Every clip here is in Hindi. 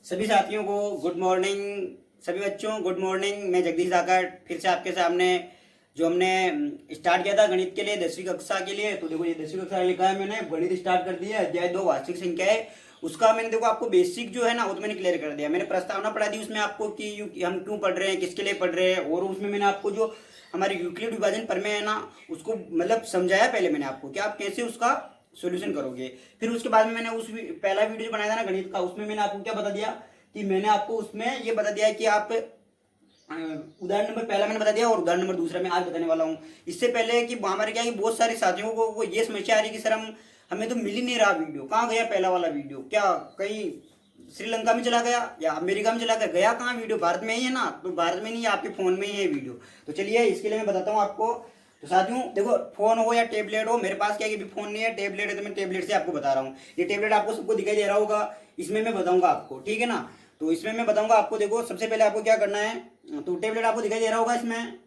सभी साथियों को गुड मॉर्निंग। सभी बच्चों गुड मॉर्निंग। मैं जगदीश धाकड़ फिर से आपके सामने जो हमने स्टार्ट किया था गणित के लिए 10वीं कक्षा के लिए। तो देखो ये 10वीं कक्षा लिखा है मैंने, गणित स्टार्ट कर दिया है। अध्याय 2 वास्तविक संख्या है, उसका मैंने देखो आपको बेसिक जो है ना वो तो मैंने क्लियर कर दिया। मैंने प्रस्तावना पढ़ा दी उसमें आपको कि हम क्यों पढ़ रहे हैं, किसके लिए पढ़ रहे हैं, और उसमें मैंने आपको जो हमारी यूक्लिड विभाजन प्रमेय है ना उसको मतलब समझाया पहले मैंने आपको कि आप कैसे उसका सॉल्यूशन करोगे। फिर उसके बाद में मैंने उस पहला वीडियो जो बनाया था ना गणित का, उसमें मैंने आपको क्या बता दिया कि मैंने आपको उसमें ये बता दिया है कि आप उदाहरण नंबर पहला मैंने बता दिया और उदाहरण नंबर दूसरा मैं आज बताने वाला हूँ। इससे पहले कि हमारे क्या है कि बहुत सारे साथियों को ये समस्या आ रही है कि सर हमें तो मिल ही नहीं रहा वीडियो, कहाँ गया पहला वाला वीडियो, क्या कहीं श्रीलंका में चला गया या अमेरिका में चला गया, गया कहाँ वीडियो, भारत में ही है ना? तो भारत में नहीं है, आपके फोन में ही है वीडियो। तो चलिए इसके लिए मैं बताता हूँ आपको। तो साथियों देखो, फोन हो या टेबलेट हो, मेरे पास क्या है कि फोन नहीं है, टेबलेट है, तो मैं टेबलेट से आपको बता रहा हूँ। ये टेबलेट आपको सबको दिखाई दे रहा होगा, इसमें मैं बताऊंगा आपको, ठीक है ना? तो इसमें मैं बताऊंगा आपको। देखो सबसे पहले आपको क्या करना है, तो टेबलेट आपको दिखाई दे रहा होगा, इसमें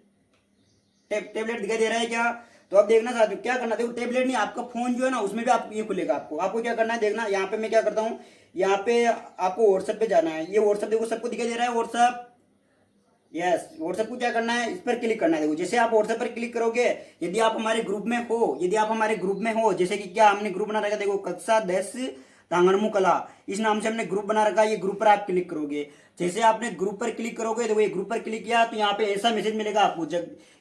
टेबलेट दिखाई दे रहा है क्या? तो अब देखना साथियों क्या करना, देखो टेबलेट नहीं, आपका फोन जो है ना उसमें भी आप ये खुलेगा। आपको क्या करना है, देखना यहाँ पे मैं क्या करता हूँ, यहाँ पे आपको व्हाट्सएप पे जाना है। ये व्हाट्सएप देखो सबको दिखाई दे रहा है, व्हाट्सएप। यस, व्हाट्सएप को क्या करना है, इस पर क्लिक करना है। देखो जैसे आप व्हाट्सएप पर क्लिक करोगे, यदि आप हमारे ग्रुप में हो, यदि आप हमारे ग्रुप में हो, जैसे कि क्या हमने ग्रुप बना रखा है, देखो कक्षा 10 तांगड़मू कला, इस नाम से हमने ग्रुप बना रखा है। ये ग्रुप पर आप क्लिक करोगे, जैसे आपने ग्रुप पर क्लिक करोगे, देखो ये ग्रुप पर क्लिक किया तो यहाँ पे ऐसा मैसेज मिलेगा आपको,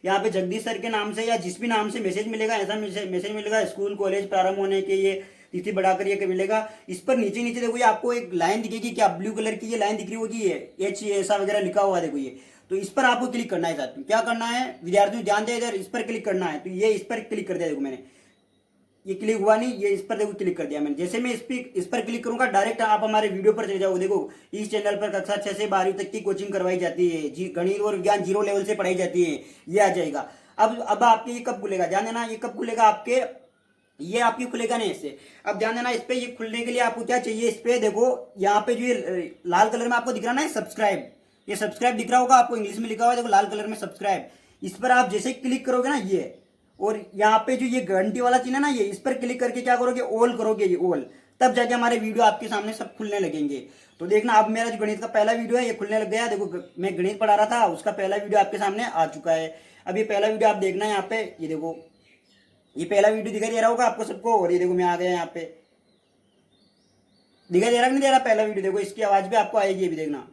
यहाँ पे जगदीश सर के नाम से या जिस भी नाम से मैसेज मिलेगा, ऐसा मैसेज मिलेगा, स्कूल कॉलेज प्रारंभ होने के ये तिथि बढ़ाकर ये मिलेगा। इस पर नीचे नीचे देखो ये आपको एक लाइन दिखेगी, क्या ब्लू कलर की ये लाइन दिख रही होगी, ये एच ऐसा वगैरह लिखा हुआ देखो ये। तो इस पर आपको क्लिक करना है साथियों। क्या करना है विद्यार्थियों, ध्यान दे, इधर इस पर क्लिक करना है। तो ये इस पर क्लिक कर दिया, देखो मैंने ये क्लिक हुआ नहीं, ये इस पर देखो क्लिक कर दिया मैंने। जैसे मैं इस पर क्लिक करूंगा, डायरेक्ट आप हमारे वीडियो पर चले जाओगे। देखो इस चैनल पर कक्षा 6 से 12वीं तक की कोचिंग करवाई जाती है, जी गणित और विज्ञान 0 लेवल से पढ़ाई जाती है, ये आ जाएगा। अब आपके ये कब खुलेगा, ध्यान देना, ये कब खुलेगा आपके, ये आपकी खुलेगा नहीं इससे। अब ध्यान देना, इस पे ये खुलने के लिए आपको क्या चाहिए, इस पे देखो यहाँ पे जो ये लाल कलर में आपको दिख रहा ना सब्सक्राइब, ये सब्सक्राइब दिख रहा होगा आपको, इंग्लिश में लिखा हुआ है देखो लाल कलर में सब्सक्राइब। इस पर आप जैसे क्लिक करोगे ना ये, और यहाँ पे जो ये घंटी वाला चिन्ह है ना, ये इस पर क्लिक करके क्या करोगे, ऑल करोगे, ये ऑल, तब जाके हमारे वीडियो आपके सामने सब खुलने लगेंगे। तो देखना अब मेरा जो गणित का पहला वीडियो है ये खुलने लग गया। देखो मैं गणित पढ़ा रहा था, उसका पहला वीडियो आपके सामने आ चुका है। अब ये पहला वीडियो आप देखना है, यहाँ पे ये देखो, ये पहला वीडियो दिखाई दे रहा होगा आपको सबको। और ये देखो मैं आ गया यहाँ पे, दिखाई दे रहा कि नहीं दे रहा पहला वीडियो? देखो इसकी आवाज भी आपको आएगी, ये भी देखना।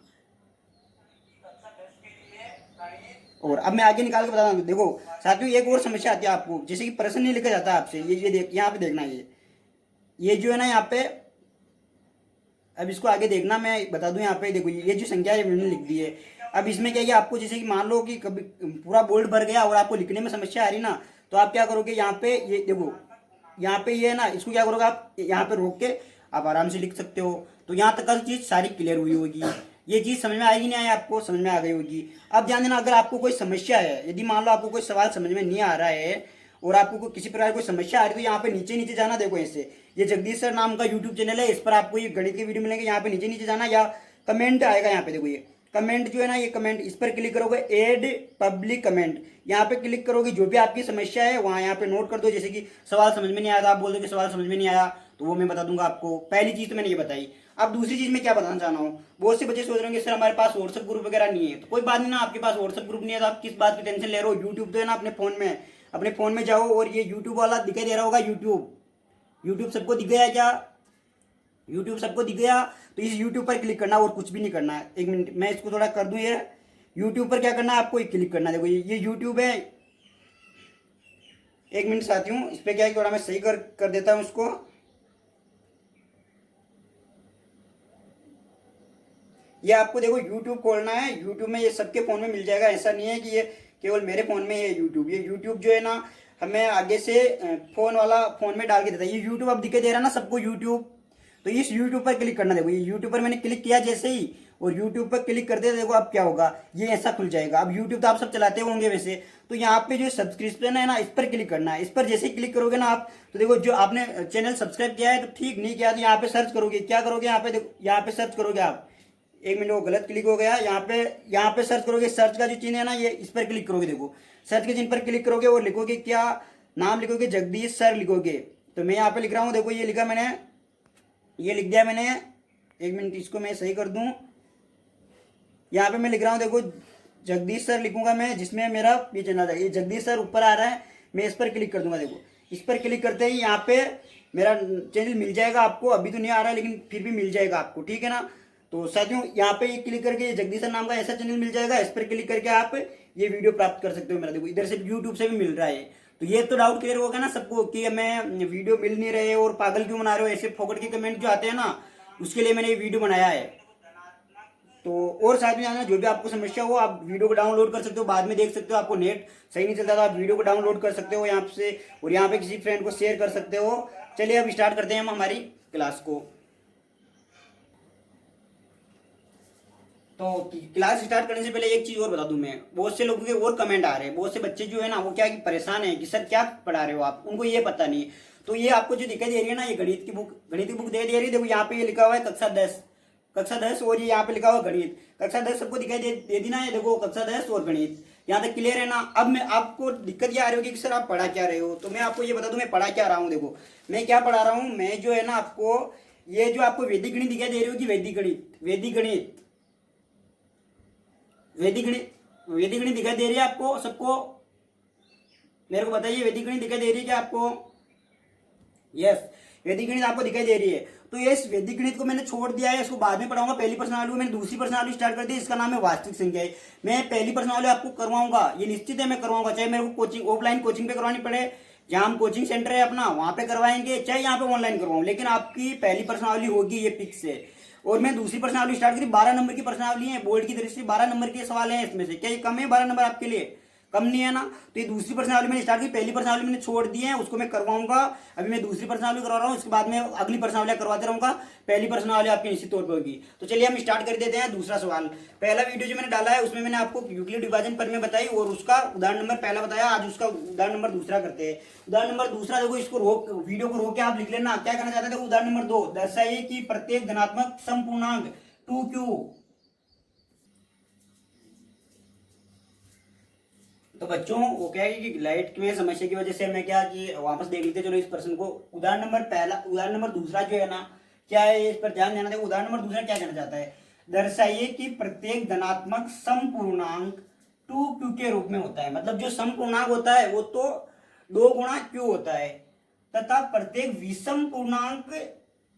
और अब मैं आगे निकाल के बता रहा हूँ। देखो साथियों एक और समस्या आती है आपको, जैसे कि प्रश्न नहीं लिखा जाता आपसे, ये देख यहाँ पे देखना, ये जो है ना यहाँ पे, अब इसको आगे देखना, मैं बता दूं यहाँ पे देखो ये जो संख्या है मैंने लिख दी है। अब इसमें क्या है कि आपको जैसे कि मान लो कि कभी पूरा बोल्ड भर गया और आपको लिखने में समस्या आ रही ना, तो आप क्या करोगे, यहाँ पे ये देखो, यहाँ पे ये है ना, इसको क्या करोगे आप यहाँ पे रोक के आप आराम से लिख सकते हो। तो यहाँ तक का चीज सारी क्लियर हुई होगी। ये चीज समझ में आएगी नहीं आई आपको, समझ में आ गई होगी। अब ध्यान देना, अगर आपको कोई समस्या है, यदि मान लो आपको कोई सवाल समझ में नहीं आ रहा है और आपको किसी प्रकार की कोई समस्या आ रही है, तो यहाँ पे नीचे नीचे जाना, देखो ऐसे ये जगदीश सर नाम का यूट्यूब चैनल है, इस पर आपको ये गणित के वीडियो मिलेंगे। यहाँ पे नीचे नीचे जाना, या कमेंट आएगा यहाँ पे, देखो ये कमेंट जो है ना, ये कमेंट, इस पर क्लिक करोगे, एड पब्लिक कमेंट, यहाँ पे क्लिक करोगे, जो भी आपकी समस्या है वहाँ यहाँ पे नोट कर दो। जैसे कि सवाल समझ में नहीं आया, आप बोल दो कि सवाल समझ में नहीं आया, तो वो मैं बता दूंगा आपको। पहली चीज तो मैंने ये बताई। अब दूसरी चीज मैं क्या बताना चाह रहा हूँ, बहुत से बच्चे सोच रहे होंगे सर हमारे पास व्हाट्सएप ग्रुप वगैरह नहीं है। तो कोई बात नहीं ना, आपके पास व्हाट्सएप ग्रुप नहीं है तो आप किस बात की टेंशन ले रहे हो। यूट्यूब तो है ना अपने फोन में जाओ, और ये यूट्यूब वाला दिखाई दे रहा होगा, यूट्यूब सबको दिख गया क्या? यूट्यूब सबको दिख गया, तो इस यूट्यूब पर क्लिक करना और कुछ भी नहीं करना है। एक मिनट मैं इसको थोड़ा कर दूं, ये यूट्यूब पर क्या करना है आपको, क्लिक करना है। देखो ये यूट्यूब है, एक मिनट साथियों, इस पर क्या है थोड़ा मैं सही कर देता हूं इसको। ये आपको देखो यूट्यूब खोलना है, यूट्यूब में ये सबके फोन में मिल जाएगा, ऐसा नहीं है कि ये केवल मेरे फोन में है यूट्यूब। ये यूट्यूब जो है ना हमें आगे से फोन में डाल के देता है। ये यूट्यूब अब दिखाई दे रहा है ना सबको यूट्यूब, तो इस यूट्यूब पर क्लिक करना। देखो ये यूट्यूब पर मैंने क्लिक किया जैसे ही, और यूट्यूब पर क्लिक कर दिया, देखो अब क्या होगा, ये ऐसा खुल जाएगा। अब यूट्यूब तो आप सब चलाते होंगे वैसे, तो यहाँ पे जो सब्सक्रिप्शन है ना, इस पर क्लिक करना है। इस पर जैसे ही क्लिक करोगे ना आप, तो देखो जो आपने चैनल सब्सक्राइब किया है तो ठीक, नहीं किया तो यहाँ पे सर्च करोगे, क्या करोगे यहाँ पे, देखो यहाँ पे सर्च करोगे आप, एक मिनट वो गलत क्लिक हो गया। यहाँ पे सर्च करोगे, सर्च का जो चिन्ह है ना, ये इस पर क्लिक करोगे। देखो सर्च के चिन्ह पर क्लिक करोगे और लिखोगे क्या, नाम लिखोगे जगदीश सर लिखोगे। तो मैं यहाँ पे लिख रहा हूँ, देखो ये लिखा मैंने, ये लिख दिया मैंने, एक मिनट इसको मैं सही कर दूं। यहाँ पे मैं लिख रहा हूँ, देखो जगदीश सर लिखूंगा मैं, जिसमें मेरा ये चैनल है, ये जगदीश सर ऊपर आ रहा है, मैं इस पर क्लिक कर दूंगा। देखो इस पर क्लिक करते ही यहाँ पे मेरा चैनल मिल जाएगा आपको। अभी तो नहीं आ रहा है लेकिन फिर भी मिल जाएगा आपको, ठीक है ना। तो साथियों यहाँ पे ये क्लिक करके ये जगदीश सर नाम का ऐसा चैनल मिल जाएगा, इस पर क्लिक करके आप ये वीडियो प्राप्त कर सकते हो मेरा। देखो इधर से यूट्यूब से भी मिल रहा है। तो ये तो डाउट क्लियर हो गया ना सबको कि मैं वीडियो मिल नहीं रहे और पागल क्यों बना रहे हो, ऐसे फोकट के कमेंट जो आते हैं ना, उसके लिए मैंने ये वीडियो बनाया है। तो और साथ में जाना, जो भी आपको समस्या हो आप वीडियो को डाउनलोड कर सकते हो, बाद में देख सकते हो। आपको नेट सही नहीं चलता तो आप वीडियो को डाउनलोड कर सकते हो यहाँ से, और यहाँ पे किसी फ्रेंड को शेयर कर सकते हो। चलिए अब स्टार्ट करते हैं हम हमारी क्लास को। तो क्लास स्टार्ट करने से पहले एक चीज और बता दूं मैं, बहुत से लोगों के और कमेंट आ रहे हैं, बहुत से बच्चे जो है ना वो क्या कि परेशान है कि सर क्या पढ़ा रहे हो आप, उनको ये पता नहीं। तो ये आपको जो दिखाई दे रही है ना, ये गणित की बुक दिखाई दे रही है। देखो यहाँ पे ये लिखा हुआ है कक्षा 10 और ये यहाँ पे लिखा हुआ गणित। कक्षा 10 सबको दिखाई दे दी ना, ये देखो कक्षा 10 और गणित, यहाँ तक क्लियर है ना। अब मैं आपको दिक्कत ये आ रही होगी कि सर आप पढ़ा क्या रहे हो, तो मैं आपको ये बता दूं मैं पढ़ा क्या रहा हूँ। देखो मैं क्या पढ़ा रहा हूँ, मैं जो है ना आपको ये जो आपको वैदिक गणित दिखाई दे रही होगी, वैदिक गणित दिखाई दे रही है आपको सबको, मेरे को बताइए वैदिक गणित दिखाई दे रही है क्या आपको? यस, वैदिक गणित आपको दिखाई दे रही है। तो ये वैदिक गणित को मैंने छोड़ दिया है, इसको बाद में पढ़ाऊंगा। पहली प्रश्नावली को मैंने दूसरी प्रश्नावली स्टार्ट कर दी, इसका नाम है वास्तविक संख्या। मैं पहली प्रश्नावली आपको करवाऊंगा, ये निश्चित है मैं करवाऊंगा, चाहे मेरे को कोचिंग ऑफलाइन कोचिंग पे करवानी पड़े, जहां हम कोचिंग सेंटर है अपना वहां पे करवाएंगे, चाहे यहाँ पे ऑनलाइन करवाऊं, लेकिन आपकी पहली प्रश्नावली होगी, ये फिक्स है। और मैं दूसरी प्रश्नावली स्टार्ट करी, 12 नंबर की प्रश्नावली है, बोर्ड की दृष्टि 12 नंबर के सवाल है इसमें से। क्या ये कम है 12 नंबर आपके लिए? कम नहीं है ना। तो ये दूसरी प्रश्नावली मैंने स्टार्ट की, पहली प्रश्नावली मैंने छोड़ दी है, उसको मैं करवाऊंगा। अभी मैं दूसरी प्रश्नावली करवा रहा हूँ, उसके बाद में अगली प्रश्नावली करवाते रहूंगा। पहली प्रश्नावली आपकी निश्चित तौर पर होगी। तो चलिए हम स्टार्ट कर देते हैं दूसरा सवाल। पहला वीडियो जो मैंने डाला है उसमें मैंने आपको यूक्लिड विभाजन प्रमेय बताई और उसका उदाहरण नंबर पहला बताया। आज उसका उदाहरण नंबर दूसरा करते हैं। उदाहरण नंबर दूसरा देखो, इसको रोक वीडियो को रोक के आप लिख लेना क्या करना चाहते हैं। देखो उदाहरण नंबर 2, दर्शाइए कि प्रत्येक धनात्मक समपूर्णांक 2q। तो बच्चों वो क्या है कि लाइट में समस्या की वजह से मैं क्या कि वापस देख लेते, चलो इस प्रश्न को। उदाहरण नंबर दूसरा जो है ना, क्या है इस पर ध्यान देना। देखो उदाहरण नंबर दूसरा क्या कहना चाहता है, दर्शाइए कि प्रत्येक धनात्मक समपूर्णांक 2q के रूप में होता है। मतलब जो समपूर्णांक होता है वो तो 2 गुणा q होता है, तथा प्रत्येक विषम पूर्णांक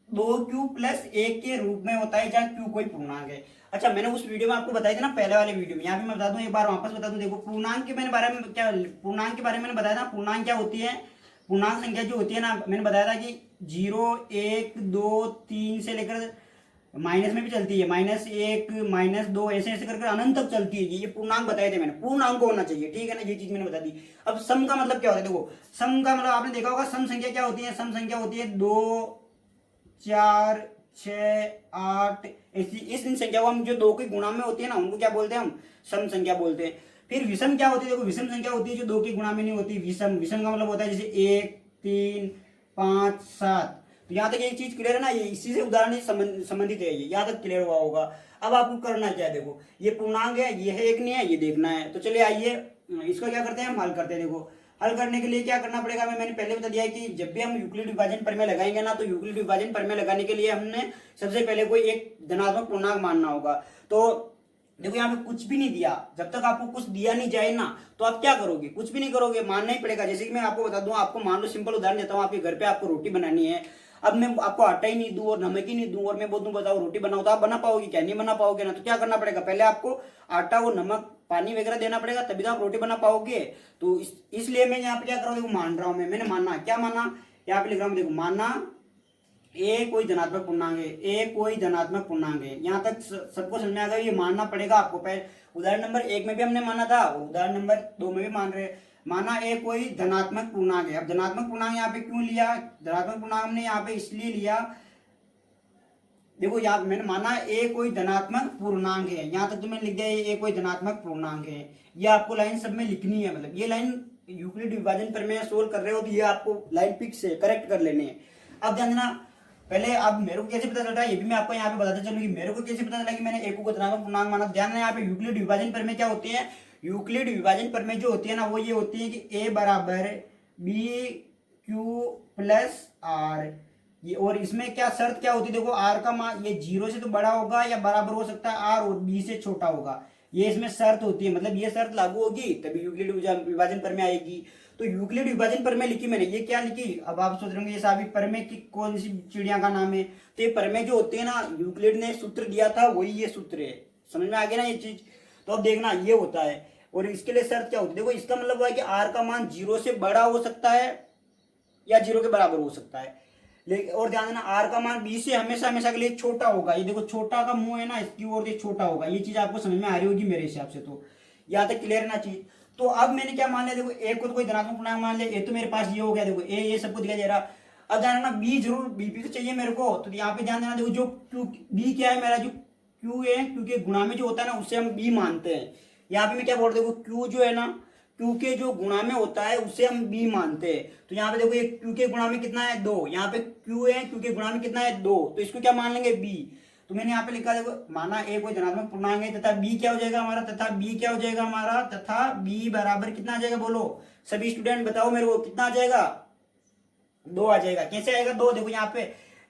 2q प्लस 1 के रूप में होता है, जहां q कोई पूर्णांक है। अच्छा, मैंने उस वीडियो में आपको बताया था ना, पहले वाले वीडियो में, यहाँ भी मैं बता दूं, एक बार वापस बता दूं। देखो पूर्णांक के बारे में पूर्णांक के बारे में मैंने बताया था। पूर्णांक क्या होती है, पूर्णांक संख्या जो होती है ना, मैंने बताया था कि 0 1 2 3 से लेकर माइनस में भी चलती है, -1 -2 ऐसे ऐसे करके अनंत तक चलती है। ये पूर्णांक बताए थे मैंने, पूर्णांक होना चाहिए, ठीक है ना, ये चीज मैंने बता दी। अब सम का मतलब क्या होता है, देखो सम का मतलब आपने देखा होगा, सम संख्या क्या होती है, सम संख्या होती है 2 4 6 8 ऐसी। इस इन संख्या को हम जो 2 के गुणा में होती है ना, उनको क्या बोलते हैं, हम सम संख्या बोलते हैं। फिर विषम क्या होती है, देखो विषम संख्या होती है जो 2 के गुणा में नहीं होती। विषम का मतलब होता है जैसे 1 3 5 7। तो यहाँ तक एक चीज क्लियर है ना, ये इसी से उदाहरण संबंधित है, ये यहाँ तक क्लियर हुआ होगा। अब आपको करना क्या है, देखो ये पूर्णांक है, ये है एक नहीं है, ये देखना है। तो चलिए आइए इसको क्या करते हैं, हम हल करते हैं। देखो हल करने के लिए क्या करना पड़ेगा, मैंने पहले बता दिया है कि जब भी हम यूक्लिड विभाजन प्रमेय लगाएंगे ना, तो यूक्लिड विभाजन प्रमेय लगाने के लिए हमने सबसे पहले कोई एक धनात्मक पूर्णांक मानना होगा। तो देखो यहाँ पे कुछ भी नहीं दिया, जब तक आपको कुछ दिया नहीं जाए ना, तो आप क्या करोगे, कुछ भी नहीं करोगे, मानना ही पड़ेगा। जैसे कि मैं आपको बता दूं, आपको मान लो सिंपल उदाहरण देता हूँ, आपके घर पे आपको रोटी बनानी है। अब मैं आपको आटा ही नहीं दूं और नमक ही नहीं दूं और मैं बोलूं बताओ रोटी बनाओ, तो आप बना पाओगे क्या, नहीं बना पाओगे ना। तो क्या करना पड़ेगा, पहले आपको आटा और नमक पानी वगैरह देना पड़ेगा, तभी तो आप रोटी बना पाओगे। तो इसलिए मैं यहाँ पे क्या कर रहा हूँ, मान रहा हूँ मैंने मानना, क्या माना, यहाँ पे लिख रहा हूँ, देखो माना ए कोई धनात्मक पूर्णांक है, ए कोई धनात्मक पूर्णांक है। यहाँ तक सबको समझ में आ गया, ये मानना पड़ेगा आपको। पहले उदाहरण नंबर 1 में भी हमने माना था, उदाहरण नंबर 2 में भी मान रहे, माना ए कोई धनात्मक पूर्णांक है। अब धनात्मक पूर्णांक यहाँ पे क्यों लिया, धनात्मक पूर्णांक हमने यहाँ पे इसलिए लिया, देखो यहाँ मैंने माना ए कोई धनात्मक पूर्णांक है, यहाँ तक तो मैंने लिख दिया ए कोई धनात्मक पूर्णांक है। ये आपको लाइन सब में लिखनी है, मतलब ये लाइन यूक्लिड विभाजन प्रमेय सोल्व कर रहे हो तो ये आपको लाइन फिक्स है, करेक्ट कर लेने हैं। अब ध्यान देना, पहले अब मेरे को कैसे पता चल रहा है, ये भी मैं आपको यहाँ पे बताता चलूँ कि मेरे को कैसे पता चला कि मैंने एक को धनात्मक पूर्णांक माना। ध्यान देना, यहाँ पे यूक्लिड विभाजन प्रमेय क्या होती है, यूक्लिड विभाजन प्रमेय जो होती है ना, वो ये होती है कि ए बराबर बी क्यू प्लस आर, ये, और इसमें क्या शर्त क्या होती है, देखो आर का मान ये 0 से तो बड़ा होगा या बराबर हो सकता है आर, और बी से छोटा होगा, ये इसमें शर्त होती है। मतलब ये शर्त लागू होगी तभी यूक्लिड विभाजन प्रमेय आएगी। तो यूक्लिड विभाजन प्रमेय लिखी मैंने, ये क्या लिखी, अब आप सोच रहे होंगे ये साहब प्रमेय की कौन सी चिड़िया का नाम है, तो ये प्रमेय जो होते हैं ना, यूक्लिड ने सूत्र दिया था वही ये सूत्र है। समझ में आ गया ना ये चीज। तो अब देखना ये होता है, और इसके लिए शर्त क्या होती है, देखो इसका मतलब है कि आर का मान 0 से बड़ा हो सकता है या 0 के बराबर हो सकता है, लेकिन और ध्यान देना आर का मान बी से हमेशा हमेशा के लिए छोटा होगा। ये देखो छोटा का मुंह है ना, इसकी ओर ये छोटा होगा। ये चीज आपको समझ में आ रही होगी मेरे हिसाब से, तो यहाँ तक क्लियर है ना चीज। तो अब मैंने क्या मान लिया, देखो ए को तो कोई धनात्मक पूर्णांक मान लिया, ए तो मेरे पास ये हो गया, देखो ए ये सबको दिखाई दे रहा। अब ध्यान देना बी जरूर, बी तो चाहिए मेरे को, तो यहाँ पे ध्यान देना, देखो जो क्यू बी क्या है मेरा, जो क्यू है, क्योंकि गुणा में जो होता है ना उससे हम बी मानते हैं। यहाँ पे मैं क्या बोल रहा हूँ, देखो क्यू जो है ना, क्यू के जो गुणा में होता है उससे हम बी मानते हैं। तो यहाँ पे देखो ये क्यू के गुणा में कितना है 2, यहाँ पे क्यू है, क्यू के गुणा में कितना है 2, तो इसको क्या मान लेंगे बी। तो मैंने यहाँ पे लिखा, देखो माना ए कोई धनात्मक पूर्णांक है तथा बी क्या हो जाएगा हमारा, तथा बी क्या हो जाएगा हमारा, तथा बी बराबर कितना आ जाएगा, बोलो सभी स्टूडेंट बताओ मेरे को, कितना आ जाएगा, 2 आ जाएगा। कैसे आएगा 2, देखो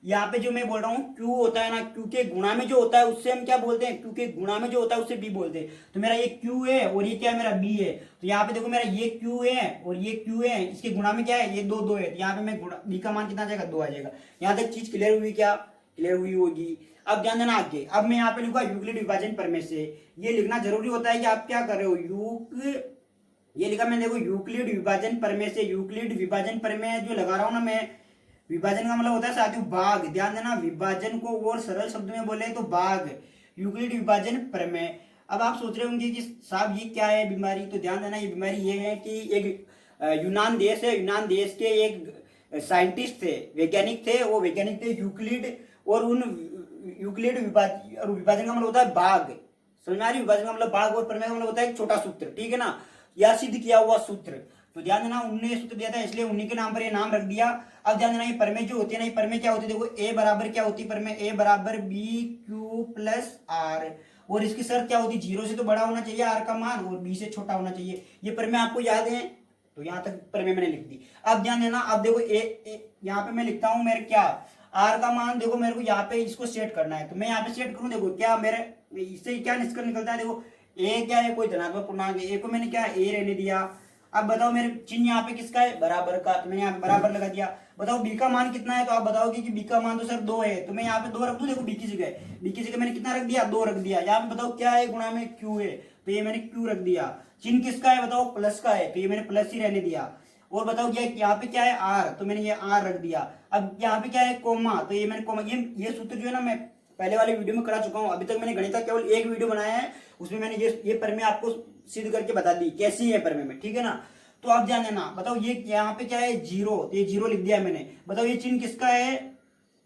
यहाँ पे जो मैं बोल रहा हूँ क्यू होता है ना, क्यू के गुणा में जो होता है उससे हम क्या बोलते हैं, क्यू के गुणा में जो होता है उससे बी बोलते हैं। तो मेरा ये क्यू है और ये क्या है मेरा बी है। तो यहाँ पे देखो मेरा ये क्यू है और ये क्यू है, इसके गुणा में क्या है, ये 2 2 है, तो यहाँ पे मैं गुणा बी का मान कितना आ जाएगा, 2 आ जाएगा। यहाँ तक चीज क्लियर हुई, क्या क्लियर हुई होगी। अब ध्यान देना आगे, अब मैं यहाँ पे लिखूंगा यूक्लिड विभाजन प्रमेय से। ये लिखना जरूरी होता है कि आप क्या कर रहे हो, ये लिखा मैंने, देखो यूक्लिड विभाजन प्रमेय से। यूक्लिड विभाजन प्रमेय जो लगा रहा हूं ना मैं, विभाजन का मतलब होता है साथियों भाग। ध्यान देना, विभाजन को और सरल शब्द में बोले तो भाग, यूक्लिड विभाजन प्रमेय। अब आप सोच रहे होंगे कि साहब ये क्या है बीमारी, तो ध्यान देना ये बीमारी ये है कि एक यूनान देश है, यूनान देश के एक साइंटिस्ट थे, वैज्ञानिक थे, वो वैज्ञानिक थे यूक्लिड, और उन यूक्लिड विभाजन का मतलब होता है भाग। समझ में आ रही, विभाजन का मतलब भाग, और प्रमेय का मतलब होता है एक छोटा सूत्र, ठीक है ना, या सिद्ध किया हुआ सूत्र। तो ध्यान देना उन्होंने सूत्र दिया था इसलिए उन्हीं के नाम पर ये नाम रख दिया। अब ध्यान देना ये प्रमेय जो होती है ना, ये प्रमेय क्या होती है, देखो ए बराबर क्या होती है प्रमेय, ए बराबर बी क्यू प्लस आर, और इसकी शर्त क्या होती है, 0 से तो बड़ा होना चाहिए आर का मान और बी से छोटा होना चाहिए। ये प्रमेय आपको याद है, तो यहाँ तक प्रमेय मैंने लिख दी। अब ध्यान देना, अब देखो यहाँ पे मैं लिखता हूँ मेरे क्या, आर का मान देखो मेरे को यहाँ पे इसको सेट करना है, तो मैं यहाँ पे सेट करूँ, देखो क्या मेरे इससे क्या निष्कर्ष निकलता है, देखो ए क्या है, कोई धनात्मक पूर्णांक है, ए को मैंने क्या ए रहने दिया। अब बताओ मेरे चिन्ह यहाँ पे किसका है, बराबर का, तो मैंने यहाँ पे बराबर लगा दिया। बताओ बी का मान कितना है, तो आप बताओगे कि बी का मान तो सर 2 है, तो मैं यहाँ पे 2 रख दूं, देखो बी की जगह मैंने कितना रख दिया, 2 रख दिया। यहाँ पे बताओ क्या है, गुणा में क्यू है, तो ये मैंने क्यू रख दिया। चिन्ह किसका है बताओ, प्लस का है, तो ये मैंने प्लस ही रहने दिया। और बताओ यहाँ पे क्या है आर, तो मैंने ये आर रख दिया। अब यहाँ पे क्या है कोमा, तो ये मैंने कोमा, ये सूत्र जो है ना मैं पहले वाले वीडियो में करा चुका हूँ। अभी तक मैंने गणित का केवल एक वीडियो बनाया है, उसमें मैंने ये प्रमेय आपको सिद्ध करके बता दी कैसी है प्रमेय में, ठीक है ना। तो आप ध्यान देना, बताओ ये यहाँ पे क्या है 0, तो ये 0 लिख दिया मैंने। बताओ ये चिन्ह किसका है,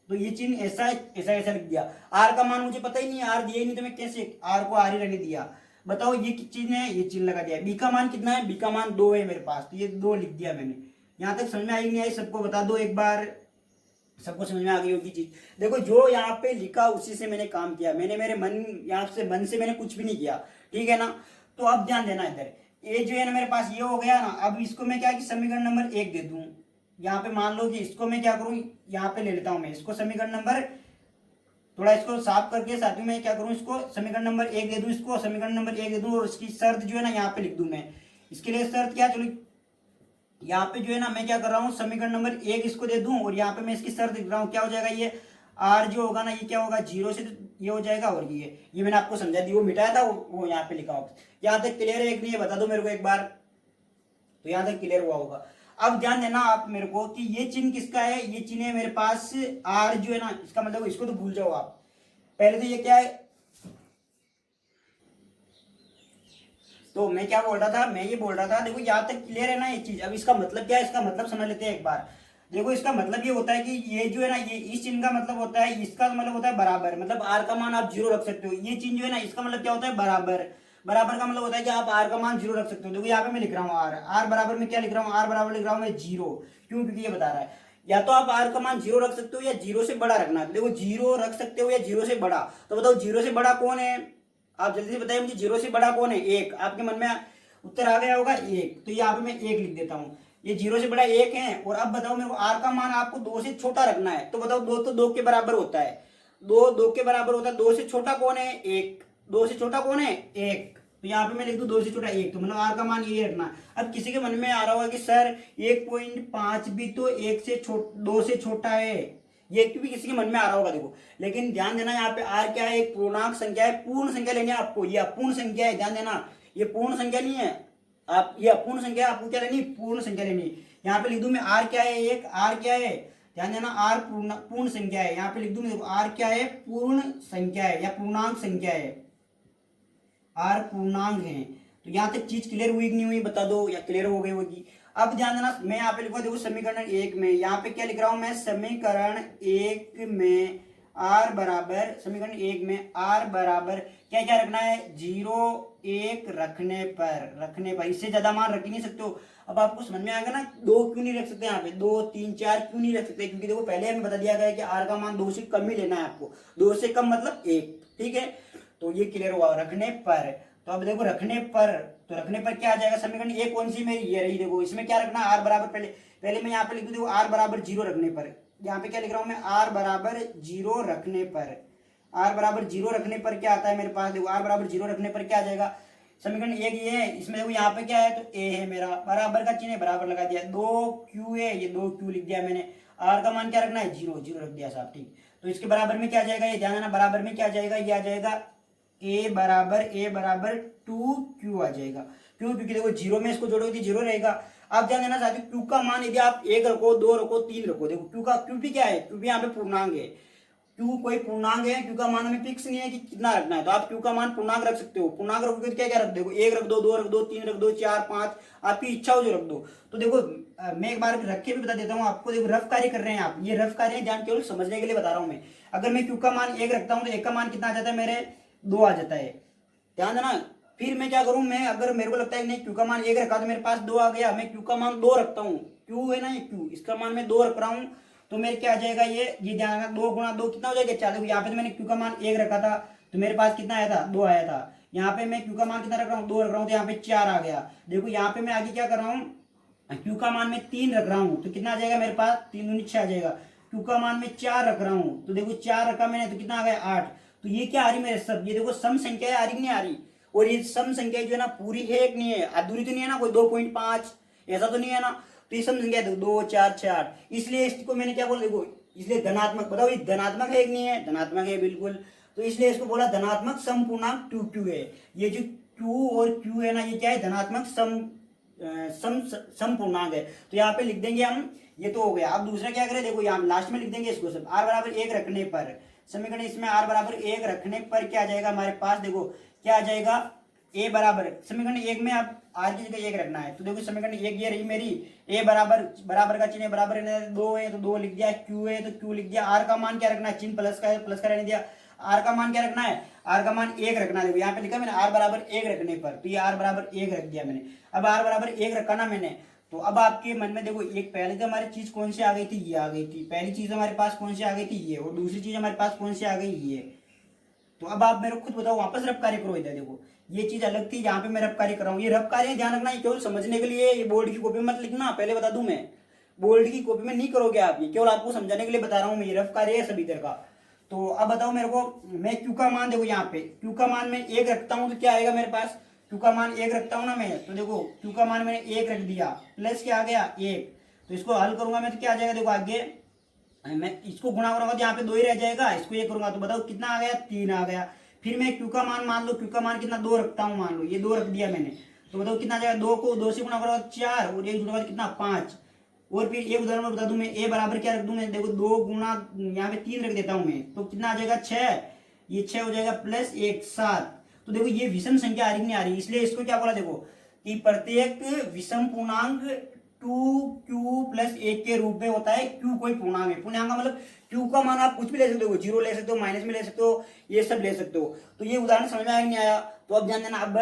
तो ये चिन्ह ऐसा ऐसा ऐसा लिख दिया। आर का मान मुझे पता ही नहीं, आर दिया ही नहीं, तो मैं कैसे आर को आर ही रहने दिया। बताओ ये चिन्ह है, ये चिन्ह लगा दिया। बी का मान कितना है, बी का मान 2 है मेरे पास, तो ये 2 लिख दिया मैंने। यहाँ तक समझ में आई नहीं आई, सबको बता दो एक बार, सबको समझ में आ गई होगी चीज। देखो जो यहाँ पे लिखा उसी से मैंने काम किया, मैंने मेरे मन से मैंने कुछ भी नहीं किया, ठीक है ना। तो अब ध्यान देना, इधर ये जो है ना मेरे पास ये हो गया ना। अब इसको मैं क्या कि समीकरण नंबर 1 दे दूं। यहाँ पे मान लो कि इसको मैं क्या करूं, यहाँ पे ले लेता हूं मैं इसको समीकरण नंबर, थोड़ा इसको साफ करके साथ में मैं क्या करूं, इसको समीकरण नंबर 1 दे दूं, इसको समीकरण नंबर 1 दे दूं, और इसकी शर्त जो है ना यहाँ पे लिख दूं मैं। इसके लिए शर्त क्या, चलो यहाँ पे जो है ना मैं क्या कर रहा हूँ, समीकरण नंबर 1 इसको दे दूं, और यहाँ पे मैं इसकी शर्त लिख रहा हूँ। क्या हो जाएगा, ये आर जो होगा ना, ये क्या होगा 0 से तो ये हो जाएगा, और ये मैंने आपको समझा दी, वो मिटाया था वो यहाँ पे लिखा होगा। यहाँ तक क्लियर है एक नहीं है, बता दो मेरे को एक बार, तो यहाँ तक क्लियर हुआ होगा। अब ध्यान देना आप मेरे को कि ये चिन्ह किसका है, ये चिन्ह है मेरे पास आर जो है ना, इसका मतलब इसको तो भूल जाओ आप। पहले तो ये क्या है, तो मैं क्या बोल रहा था, मैं ये बोल रहा था, देखो यहाँ तक क्लियर है ना ये चीज। अब इसका मतलब क्या है, इसका मतलब समझ लेते हैं एक बार। देखो इसका मतलब ये होता है कि ये जो है ना, ये इस चिन्ह का मतलब होता है, इसका मतलब होता है बराबर, मतलब आर का मान आप 0 रख सकते हो। ये चिन्ह जो है ना, इसका मतलब क्या होता है बराबर, बराबर का मतलब होता है कि आप आर का मान 0 रख सकते हो। देखो यहाँ पे मैं लिख रहा हूँ आर बराबर में क्या लिख रहा हूँ, आर बराबर लिख रहा हूँ मैं 0, क्यों, क्योंकि ये बता रहा है या तो आप आर का मान 0 रख सकते हो या 0 से बड़ा रखना है। देखो 0 रख सकते हो या 0 से बड़ा, तो बताओ 0 से बड़ा कौन है, आप जल्दी से बताइए मुझे, 0 से बड़ा कौन है, 1। आपके मन में उत्तर आ गया होगा 1, तो यहाँ पे मैं 1 लिख देता हूँ। ये 0 से बड़ा 1 है। और अब बताओ मेरे को आर का मान आपको 2 से छोटा रखना है, तो बताओ 2 तो 2 के बराबर होता है, 2 2 के बराबर होता है, 2 से छोटा कौन है 1, 2 से छोटा कौन है 1, तो यहाँ पे मैं लिख दूं 2 से छोटा 1, तो मतलब आर का मान ये रखना। अब किसी के मन में आ रहा होगा कि सर 1.5 भी तो 2 से छोटा है, ये भी किसी के मन में आ रहा होगा। देखो लेकिन ध्यान देना यहाँ पे आर क्या है, एक पूर्णांक संख्या है, पूर्ण संख्या लेनी है आपको, ये अपूर्ण संख्या है, ध्यान देना ये पूर्ण संख्या नहीं है, आप ये अपूर्ण संख्या आपको क्या लेनी, पूर्ण संख्या लेनी। यहाँ पे लिख दूं मैं आर क्या है, एक आर क्या है, ध्यान देना आर पूर्ण संख्या है, यहाँ पे लिख दूं मैं, देखो आर क्या है, पूर्ण संख्या है या पूर्णांक संख्या है, आर पूर्णांक है। तो यहाँ तक चीज क्लियर हुई कि नहीं हुई बता दो, या क्लियर हो गई होगी। अब ध्यान देना मैं यहाँ पे लिखूंगा, देखो समीकरण 1 में, यहाँ पे क्या लिख रहा हूं मैं, समीकरण 1 में आर बराबर, समीकरण 1 में आर बराबर क्या क्या रखना है, 0 1 रखने पर इससे ज्यादा मान रख ही नहीं सकते हो। अब आपको समझ में आएगा ना 2 क्यों नहीं रख सकते, यहाँ पे 2 3 4 क्यों नहीं रख सकते, क्योंकि देखो पहले हमें बता दिया गया कि आर का मान 2 से कम ही लेना है आपको, 2 से कम मतलब 1, ठीक है। तो ये क्लियर हुआ रखने पर। तो अब देखो रखने पर, तो रखने पर क्या आ जाएगा, समीकरण ये कौन सी मेरी, ये रही, देखो इसमें क्या रखना, आर बराबर, पहले मैं यहाँ पे लिख दूं, देखो आर बराबर 0 रखने पर, यहाँ पे क्या लिख रहा हूं मैं, आर बराबर 0 रखने पर, आर बराबर 0 रखने पर क्या आता है मेरे पास, देखो आर बराबर 0 रखने पर क्या आ जाएगा, समीकरण 1 ये है, इसमें देखो यहाँ पे क्या है, तो ए है मेरा, बराबर का चिन्ह है, बराबर लगा दिया, 2q है, ये 2q लिख दिया मैंने, आर का मान क्या रखना है, 0 0 रख दिया साहब, ठीक। तो इसके बराबर में क्या आ जाएगा, ये ध्यान देना, बराबर में क्या आ जाएगा, ये आ जाएगा ए बराबर 2q आ जाएगा, क्यों, क्योंकि देखो 0 में इसको जोड़ोगे तो 0 रहेगा। अब ध्यान देना साथियों, q का मान यदि आप 1 रखो, 2 रखो, 3 रखो, देखो q भी क्या है, q भी यहाँ पे पूर्णांक है, q कोई पूर्णांक है, q का मान हमें फिक्स नहीं है कि कितना रखना है, तो आप q का मान पूर्णांक रख सकते हो, पूर्णांक रखोगे तो क्या क्या रख दो, 1 रख दो, 2 रख दो, 3 रख दो, 4 5, आपकी इच्छा हो जो रख दो। तो देखो मैं एक बार रख के भी बता देता हूँ आपको, देखो रफ कार्य कर रहे हैं आप, ये रफ कार्य है, ध्यान केवल समझने के लिए बता रहा हूँ मैं। अगर मैं q का मान 1 रखता हूँ तो 1 का मान कितना आ जाता है मेरे, 2 आ जाता है, ध्यान देना। फिर मैं क्या करूं, मैं अगर मेरे को लगता है कि नहीं q का मान 1 रखा तो मेरे पास 2 आ गया, मैं q का मान 2 रखता हूँ, q है ना ये q, इसका मान मैं 2 रख रहा हूँ, तो मेरे क्या आ जाएगा, ये ध्यान रखना, 2 गुणा 2 कितना हो जाएगा 4, देखो यहाँ पे तो मैंने q का मान 1 रखा था, तो मेरे पास कितना आया था, 2 आया था। यहाँ पे मैं q का मान कितना रख रहा हूँ, 2 रख रहा हूँ, तो यहाँ पे 4 आ गया। देखो यहाँ पे मैं आगे क्या कर रहा हूँ, q का मान मैं 3 रख रहा हूँ, तो कितना आ जाएगा मेरे पास, 3 दूनी 6 आ जाएगा। q का मान मैं 4 रख रहा हूँ, तो देखो 4 रखा मैंने, तो कितना आ गया 8। तो ये क्या आ रही मेरे सब, ये देखो सम संख्या आ रही नहीं आ रही, और ये सम संख्या जो है ना पूरी है एक नहीं है, अधूरी तो नहीं है ना, कोई 2.5 ऐसा तो नहीं है ना, तो ये सम संख्या 2 4 6 8, इसलिए इसको मैंने क्या बोला, देखो इसलिए धनात्मक, बताओ ये धनात्मक है एक नहीं है, धनात्मक है बिल्कुल, तो इसलिए इसको बोला धनात्मक समपूर्णांक 2q है। ये जो q और q है ना, ये क्या है, धनात्मक समपूर्णांक है। तो यहाँ पे लिख देंगे हम, ये तो हो गया। अब दूसरा क्या करें, देखो यहाँ लास्ट में लिख देंगे इसको सब, r बराबर 1 रखने पर, समीकरण इसमें r बराबर 1 रखने पर क्या आ जाएगा हमारे पास, देखो क्या आ जाएगा, a बराबर, समीकरण 1 में आप r की जगह 1 रखना है, तो देखो समीकरण 1 ये रही मेरी, a बराबर का चिन्ह बराबर है, 2 है तो 2 लिख दिया, q है तो q लिख दिया, r का मान क्या रखना है, चिन्ह प्लस का है, प्लस का रहने दिया, r का मान क्या रखना है, r का मान 1 रखना है। देखो यहाँ पे लिखा मैंने r बराबर 1 रखने पर, तो ये r बराबर 1 रख दिया मैंने। अब r बराबर 1 रखा ना मैंने, तो अब आपके मन में देखो एक पहले तो हमारी चीज कौन सी आ गई थी, ये आ गई थी, पहली चीज हमारे पास कौन सी आ गई थी, ये, और दूसरी चीज हमारे पास कौन सी आ गई, ये। तो अब आप मेरे को खुद बताओ, वापस रफ कार्य करो, इधर देखो ये चीज अलग थी, जहां पे मैं रफ कार्य कर रहा हूँ, ये रफ कार्य ध्यान रखना, ये केवल समझने के लिए, ये बोर्ड की कॉपी में मत लिखना, पहले बता दूं मैं, बोर्ड की कॉपी में नहीं करोगे आप, ये केवल आपको समझाने के लिए बता रहा हूँ मैं, ये रफ कार्य है सभी तरह का। तो अब बताओ मेरे को, मैं q का मान, देखो यहाँ पे q का मान मैं 1 रखता हूँ तो क्या आएगा मेरे पास, q का मान 1 रखता हूँ ना मैं, तो देखो q का मान मैंने 1 रख दिया, प्लस क्या आ गया 1, तो इसको हल करूंगा मैं तो क्या आ जाएगा, देखो आगे मैं इसको गुणा करूंगा तो यहाँ पे 2 ही रह जाएगा, इसको ये करूंगा तो बताओ कितना आ गया, 3 आ गया। फिर मैं q का मान, मान लो q का मान कितना 2 रखता हूँ, मान लो ये 2 रख दिया मैंने, तो बताओ कितना आ जाएगा, 2 को 2 से गुणा करूंगा 4, और 1 जुड़ेगा कितना 5। और फिर एक उदाहरण में बता दूं मैं, a बराबर क्या रख दूं मैं, देखो 2 गुणा यहाँ पे 3 रख देता हूं मैं, तो कितना आ जाएगा 6, ये 6 हो जाएगा प्लस 1 7। तो देखो ये विषम संख्या आ रही नहीं आ रही, इसलिए इसको क्या बोला, देखो कि प्रत्येक विषम पूर्णांक 2q प्लस 1 के रूप में होता है। q कोई पूर्णांक है, पूर्णांक का मतलब q का मान आप कुछ भी ले सकते हो, 0 ले सकते हो, माइनस में ले सकते हो, ये सब ले सकते हो। तो ये उदाहरण समझ में आया नहीं आया, तो अब ध्यान देना, अब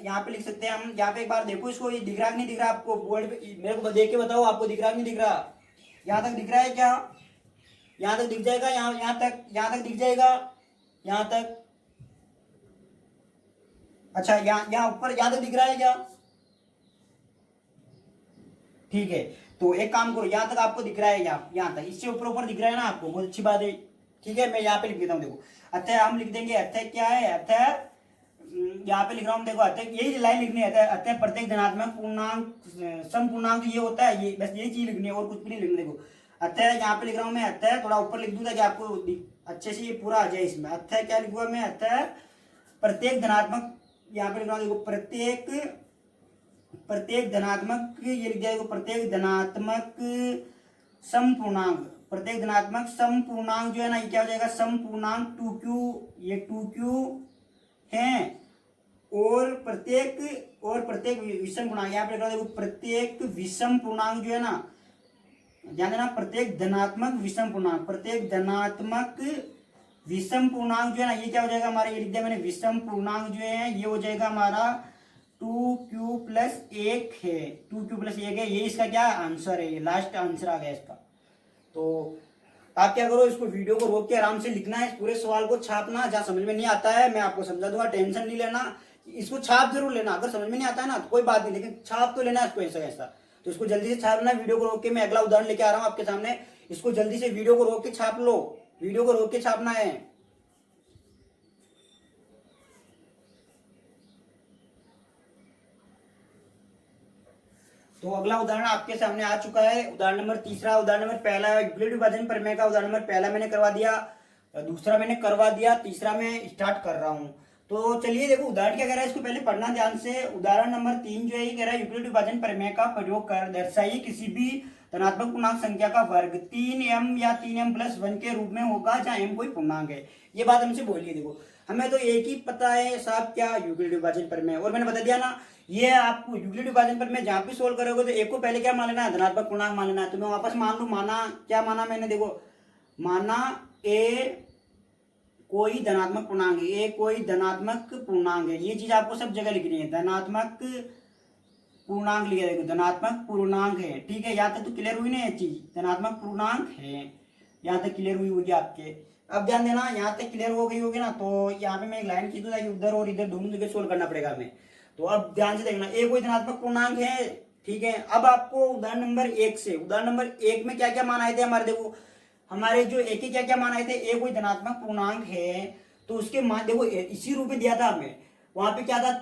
यहाँ पे लिख सकते हैं हम, यहाँ पे एक बार देखो इसको, ये दिख रहा नहीं दिख रहा आपको बोर्ड पे, मेरे को देख के बताओ आपको दिख रहा नहीं दिख रहा, यहाँ तक दिख रहा है क्या, यहाँ तक दिख जाएगा, यहाँ तक दिख जाएगा, यहाँ तक, अच्छा यहाँ ऊपर यहाँ तक दिख रहा है क्या, ठीक है, तो एक काम करो, यहाँ तक आपको दिख रहा है, यहाँ तक, इससे ऊपर ऊपर दिख रहा है ना आपको, बहुत अच्छी बात है। ठीक है, मैं यहाँ पे लिख देता हूँ, देखो अतः हम लिख देंगे, अतः क्या है, अतः यहाँ पे लिख रहा हूँ, देखो अतः यही लाइन लिखनी है, अतः प्रत्येक धनात्मक पूर्णांक सम पूर्णांक ये होता है, ये बस यही चीज लिखनी है और कुछ भी नहीं लिखना। देखो अतः यहाँ पे लिख रहा हूँ मैं, अतः थोड़ा ऊपर लिख दूँ ताकि आपको अच्छे से ये पूरा आ जाए इसमें। अतः क्या लिखूंगा मैं, अतः प्रत्येक धनात्मक, यहाँ पे लिख रहा हूँ देखो, प्रत्येक धनात्मक, ये लिख दिया देखो, प्रत्येक धनात्मक समपूर्णांक, प्रत्येक धनात्मक समपूर्णांक जो है ना, ये क्या हो जाएगा, समपूर्णांक 2q, ये 2q है, और प्रत्येक विषम पूर्णांक, यहाँ पे लिख रहा देखो, प्रत्येक विषम पूर्णांक जो है ना, ध्यान देना, प्रत्येक धनात्मक विषम पूर्णांक, प्रत्येक धनात्मक विषम पूर्णांक जो है ना, ये क्या हो जाएगा हमारा, ये लिख दिया मैंने, विषम पूर्णांक जो है ये हो जाएगा हमारा 2q प्लस 1 है, 2q प्लस 1 है, ये इसका क्या आंसर है, ये लास्ट आंसर आ गया इसका। तो आप क्या करो, इसको वीडियो को रोक के आराम से लिखना है, इस पूरे सवाल को छापना, जहां समझ में नहीं आता है मैं आपको समझा दूंगा, टेंशन नहीं लेना, इसको छाप जरूर लेना, अगर समझ में नहीं आता है ना तो कोई बात नहीं, लेकिन छाप तो लेना इसको ऐसा ऐसा। तो इसको जल्दी से छापना, वीडियो को रोक के मैं अगला उदाहरण लेके आ रहा हूँ आपके सामने, इसको जल्दी से वीडियो को रोक के छाप लो, वीडियो को रोक के छापना है। तो अगला उदाहरण आपके सामने आ चुका है, उदाहरण नंबर तीसरा, उदाहरण नंबर पहला यूक्लिड विभाजन प्रमेय का उदाहरण नंबर पहला मैंने करवा दिया, दूसरा मैंने करवा दिया, तीसरा मैं स्टार्ट कर रहा हूं। तो चलिए देखो उदाहरण क्या कह रहा है, इसको पहले पढ़ना ध्यान से। उदाहरण नंबर 3 जो है ये कह रहा है, यूक्लिड विभाजन प्रमेय का प्रयोग कर दर्शाइए किसी भी धनात्मक पूर्णांक संख्या का वर्ग 3m या 3m प्लस 1 के रूप में होगा जहां m कोई पूर्णांक है। ये बात हमसे बोलिए, देखो हमें तो एक ही पता है साहब, क्या, यूक्लिड विभाजन प्रमेय, और मैंने बता दिया ना, ये आपको यूक्लिड विभाजन पर मैं जहां भी सोल्व करोगे तो एक को पहले क्या मान लेना है, धनात्मक पूर्णांक मान लेना है। तो मैं वापस मान लू, माना क्या माना मैंने, देखो माना ए कोई धनात्मक पूर्णांक है, ए कोई धनात्मक पूर्णांक है, ये चीज आपको सब जगह लिखनी है, धनात्मक पूर्णांक लिखा, देखो धनात्मक पूर्णांक है, ठीक है, यहाँ तक तो क्लियर हुई ना ये चीज, धनात्मक पूर्णांक है, यहाँ तक क्लियर हुई होगी आपके। अब ध्यान देना, यहाँ तक क्लियर हो गई होगी ना, तो यहाँ पे मैं एक लाइन खींचूं ताकि उधर और इधर दोनों जगह सोल्व करना पड़ेगा हमें। तो अब ध्यान से देखना, ए कोई धनात्मक पूर्णांक है, ठीक है। अब आपको उदाहरण नंबर 1 से, उदाहरण नंबर 1 में क्या क्या मान आए थे हमारे, देखो हमारे जो एक ही क्या क्या मान आए थे, ए कोई धनात्मक पूर्णांक है, तो उसके मान देखो इसी रूप में दिया था हमें, वहां पे क्या था,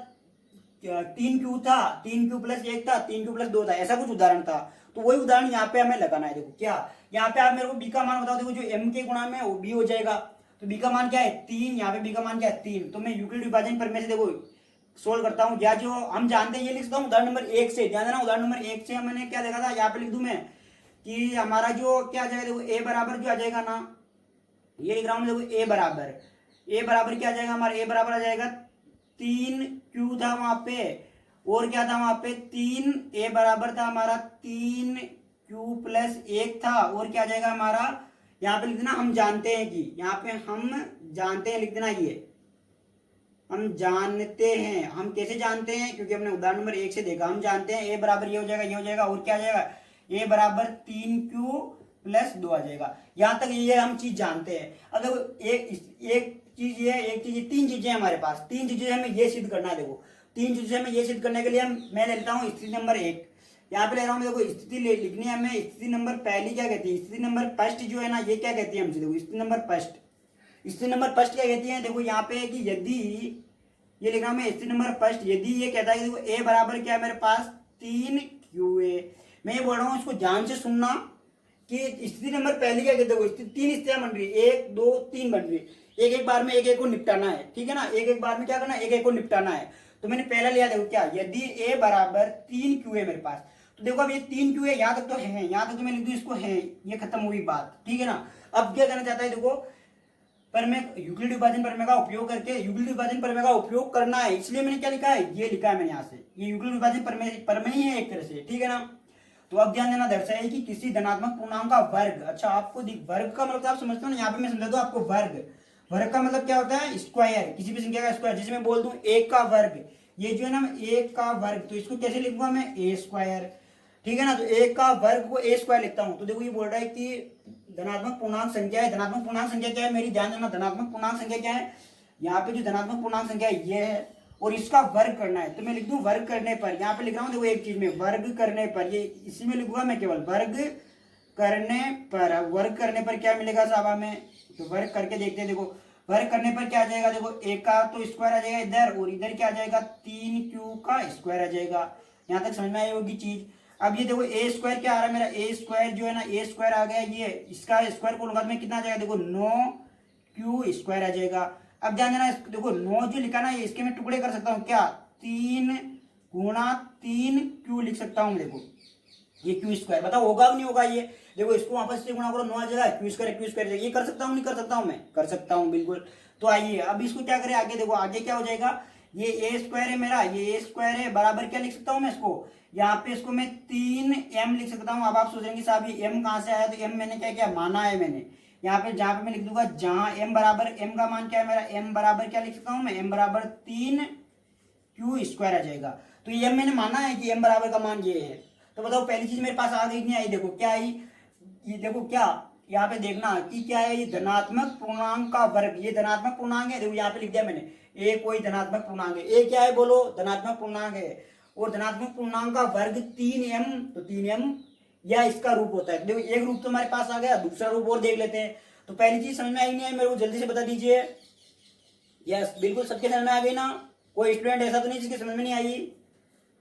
3q था, 3q प्लस 1 था, 3q प्लस 2 था, ऐसा कुछ उदाहरण था। तो वही उदाहरण यहाँ पे हमें लगाना है। देखो क्या, यहाँ पे आप मेरे को बी का मान बताओ, देखो जो m के गुणा में वो b हो जाएगा, तो b का मान क्या है 3, यहाँ पे b का मान क्या है 3। तो मैं यूक्लिड विभाजन प्रमेय से देखो सोल्व करता हूँ, या जो हम जानते हैं ये लिखता हूँ उदाहरण नंबर 1 से। ध्यान देना, उदाहरण नंबर 1 से मैंने क्या देखा था, यहाँ पे लिख दूं मैं कि हमारा जो क्या आ जाएगा, देखो a बराबर जो आ जाएगा ना, ये लिख रहा हूँ, देखो a बराबर क्या आ जाएगा हमारा, a बराबर आ जाएगा 3q था वहां पे, और क्या था वहां पे 3, a बराबर था हमारा 3q प्लस 1 था, और क्या आ जाएगा हमारा, यहाँ पे लिख देना हम जानते हैं कि, यहाँ पे हम जानते हैं लिख देना, ये हम जानते हैं, हम कैसे जानते हैं, क्योंकि हमने उदाहरण नंबर 1 से देखा, हम जानते हैं a बराबर ये हो जाएगा, ये हो जाएगा, और क्या आ जाएगा, a बराबर 3q प्लस 2 आ जाएगा। यहां तक ये हम चीज जानते हैं। अब देखो एक चीज ये, एक चीज, तीन चीजें हमारे पास, तीन चीजें हमें ये सिद्ध करना है। देखो तीन चीजें हमें ये सिद्ध करने के लिए मैं ले लेता हूँ स्थिति नंबर 1, यहाँ पे ले रहा हूँ। देखो स्थिति लिखनी है हमें, स्थिति नंबर पहली क्या कहती है, स्थिति नंबर फर्स्ट जो है ना, ये क्या कहती है हमसे, देखो स्थिति नंबर फर्स्ट, स्थिति नंबर फर्स्ट क्या कहती है, देखो यहाँ पे कि यदि, ये लिख रहा हूं मैं स्थिति नंबर फर्स्ट, यदि ये कहता है कि देखो a बराबर क्या है मेरे पास 3qa, मैं ये बोल रहा हूँ इसको ध्यान से सुनना कि स्थिति नंबर पहली क्या कहते हो, तीन स्थितियां बन रही है, 1 2 3 बन रही है, एक एक बार में एक एक को निपटाना है, ठीक है ना, एक एक बार में क्या करना है, एक एक को निपटाना है। तो मैंने पहला लिया, देखो क्या, यदि a बराबर 3q है मेरे पास, तो देखो अब ये 3q है, यहाँ तक तो है, यहाँ तक तो मैं लिख दूं इसको है, ये खत्म हुई बात, ठीक है ना। अब क्या करना चाहता है, देखो पर मैं यूक्लिड विभाजन प्रमेय का उपयोग करके, यूक्लिड विभाजन प्रमेय का उपयोग करना है, इसलिए मैंने क्या लिखा है, ये लिखा है मैंने यहाँ से, ये यूक्लिड विभाजन प्रमेय ही है एक तरह से, ठीक है ना। तो अब ध्यान देना, दर्शाइए कि किसी धनात्मक पूर्णांक का वर्ग, अच्छा आपको वर्ग का मतलब आप समझते हो ना, यहाँ पे मैं समझा दूं आपको, वर्ग का मतलब क्या होता है, स्क्वायर, किसी भी संख्या का स्क्वायर। जैसे मैं बोल दूं 1 का वर्ग, ये जो है ना 1 का वर्ग, तो इसको कैसे लिखूंगा मैं, a स्क्वायर, ठीक है ना। तो 1 का वर्ग को a स्क्वायर लिखता हूं। तो देखो ये बोल रहा है कि धनात्मक पूर्णांक संख्या है, धनात्मक पूर्णांक संख्या क्या है मेरी, ध्यान देना, धनात्मक पूर्णांक संख्या क्या है, यहाँ पे जो धनात्मक पूर्णांक संख्या है ये है, और इसका वर्ग करना है। तो मैं लिख दूं वर्ग करने पर, यहाँ पे लिख रहा हूँ देखो एक चीज में वर्ग करने पर, ये इसी में लिखूंगा मैं केवल वर्ग करने पर। अब वर्ग करने पर क्या मिलेगा साहब हमें, तो वर्ग करके देखते हैं। देखो वर्ग करने पर क्या आ जाएगा, देखो ए का तो स्क्वायर आ जाएगा इधर, और इधर क्या आ जाएगा 3q का स्क्वायर आ जाएगा। यहाँ तक समझ में आई होगी चीज। अब ये देखो ए स्क्वायर क्या आ रहा है मेरा, ए स्क्वायर जो है ना, ए स्क्वायर आ गया, ये इसका स्क्वायर को लगा में कितना आ जाएगा, देखो 9q स्क्वायर आ जाएगा। अब ध्यान देना, देखो 9 जो लिखा ना, ये इसके मैं टुकड़े कर सकता हूँ क्या, 3 गुणा 3q लिख सकता हूँ। देखो ये क्यू स्क्वायर, बताओ होगा नहीं होगा ये, देखो इसको वापस से गुणा करो 9 आ जाएगा, क्यू स्क्वायर ये कर सकता हूँ नहीं कर सकता हूँ, मैं कर सकता हूँ बिल्कुल। तो आइए अब इसको क्या करें आगे, देखो आगे क्या हो जाएगा, ये ए स्क्वायर है मेरा, ये ए स्क्वायर है बराबर क्या लिख सकता हूँ मैं इसको, यहाँ पे इसको मैं 3m लिख सकता हूँ। अब आप सोचेंगे साहब ये m कहाँ से आया, तो m मैंने क्या किया माना है मैंने, यहाँ पे जहाँ पे मैं लिख दूंगा जहाँ m बराबर, m का मान क्या है मेरा, m बराबर क्या लिख सकता हूँ मैं, m बराबर 3q स्क्वायर आ जाएगा। तो ये m मैंने माना है कि m बराबर का मान ये है। तो बताओ पहली चीज मेरे पास आ गई नहीं आई, देखो क्या आई, ये देखो क्या, यहाँ पे देखना कि क्या है, ये धनात्मक पूर्णांक का वर्ग, ये धनात्मक पूर्णांक है। देखो यहाँ पे लिख दिया मैंने, ए कोई धनात्मक पूर्णांक है, ए क्या है बोलो, धनात्मक पूर्णांक है, और धनात्मक पूर्णांक का वर्ग 3m, तो 3m या इसका रूप होता है। देखो एक रूप तो हमारे पास आ गया, दूसरा रूप और देख लेते हैं। तो पहली चीज समझ में आई नहीं है मेरे को, जल्दी से बता दीजिए। यस बिल्कुल सबके समझ में आ गई ना, कोई स्टूडेंट ऐसा तो नहीं जिसके समझ में नहीं आई,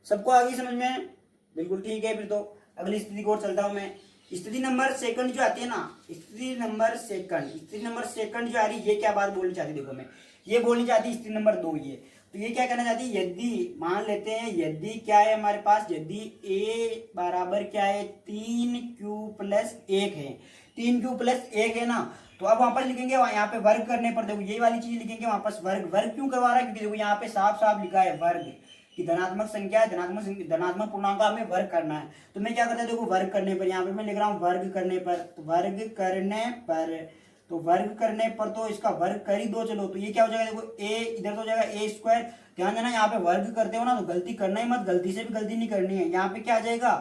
सबको आ गई समझ में, बिल्कुल ठीक है। फिर तो अगली स्थिति को और चलता हूं मैं। स्थिति नंबर सेकंड जो आती है ना, स्थिति नंबर सेकंड जो आ रही है, ये क्या बात बोलनी चाहती, देखो मैं ये बोलनी चाहती स्थिति नंबर 2 ये, तो ये क्या कहना चाहती है, यदि मान लेते हैं यदि क्या है हमारे पास, यदि a बराबर क्या है 3q प्लस 1 है, 3q प्लस 1 है ना, तो अब वापस लिखेंगे यहाँ पे वर्ग करने पर, देखो ये वाली चीज लिखेंगे वापस वर्ग। वर्ग क्यों करवा रहा है, क्योंकि देखो यहाँ पे साफ साफ लिखा है वर्ग कि धनात्मक संख्या है, धनात्मक पूर्णांक का हमें वर्ग करना है। तो मैं क्या करता है, देखो वर्ग करने पर, यहाँ पे मैं लिख रहा हूँ वर्ग करने पर, तो वर्ग करने पर, तो वर्ग करने पर तो इसका वर्ग कर ही दो, चलो तो ये क्या हो जाएगा, देखो ए इधर तो हो जाएगा ए स्क्वायर। ध्यान देना यहाँ पे वर्ग करते हो ना तो गलती करना ही मत, गलती से भी गलती नहीं करनी है। यहाँ पे क्या आ जाएगा,